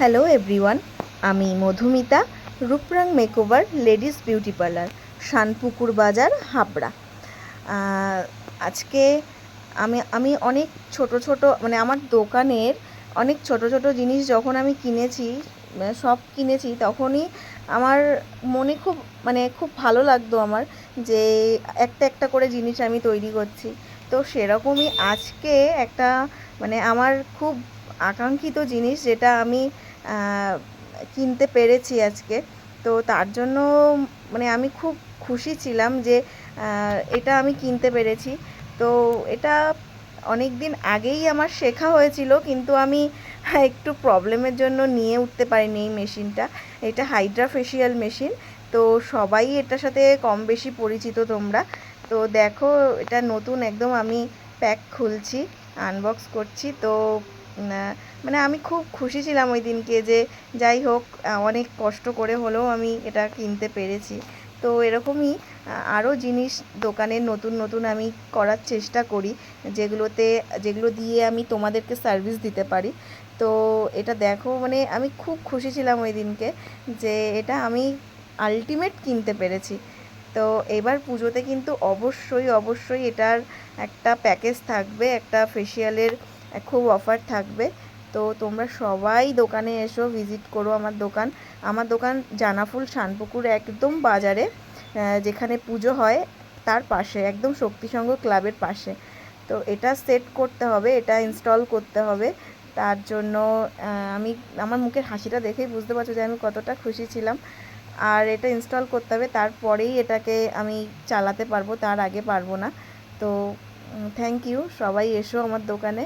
Hello everyone, আমি Madhumita, Ruprang makeover ladies beauty parlour, Shanpukur Bazar, Habra. আজকে আমি অনেক ছোট ছোট মানে আমার দোকানের অনেক ছোট ছোট জিনিস যখন আমি কিনেছি, সব কিনেছি, তখনই আমার মনে খুব ভালো লাগতো আমার, যে একটা একটা করে জিনিস আমি তৈরি করছি। তো সেরকমই আজকে একটা আমার খুব আকাঙ্ক্ষিত জিনিস, যেটা আমি আহ, কিনতে পেরেছি আজকে। তো তার জন্য আমি খুব খুশি ছিলাম যে এটা আমি কিনতে পেরেছি। তো এটা অনেক দিন আগেই আমার শেখা হয়েছিল, কিন্তু আমি একটু প্রবলেমের জন্য নিয়ে উঠতে পারিনি এই মেশিনটা। এটা হাইড্রা ফেশিয়াল মেশিন। তো সবাই এটার সাথে কম বেশি পরিচিত তোমরা। তো দেখো, এটা নতুন একদম আমি প্যাক খুলছি, আনবক্স করছি। তো আমি খুব খুশি ছিলাম ওই দিনকে, যে যাই হোক, অনেক কষ্ট করে হলেও আমি এটা কিনতে পেরেছি। তো এরকমই আরও জিনিস দোকানে নতুন নতুন আমি করার চেষ্টা করি, যেগুলো দিয়ে আমি তোমাদেরকে সার্ভিস দিতে পারি। তো এটা দেখো, আমি খুব খুশি ছিলাম ওই দিনকে, যে এটা আমি আলটিমেট কিনতে পেরেছি। তো এবার পুজোতে কিন্তু অবশ্যই অবশ্যই এটার একটা প্যাকেজ থাকবে, একটা ফেসিয়ালের খুব অফার থাকবে। তো তোমরা সবাই দোকানে এসো, ভিজিট করো আমার দোকান জানাফুল শানপুকুর একদম বাজারে, যেখানে পুজো হয় তার পাশে, একদম শক্তিসংঘ ক্লাবের পাশে। তো এটা সেট করতে হবে, এটা ইনস্টল করতে হবে। তার জন্য আমি আমার মুখের হাসিটা দেখেই বুঝতে পারছো যে আমি কতটা খুশি ছিলাম। আর এটা ইনস্টল করতে হবে, তারপরেই এটাকে আমি চালাতে পারবো, তার আগে পারবো না। তো থ্যাংক ইউ, সবাই এসো আমার দোকানে।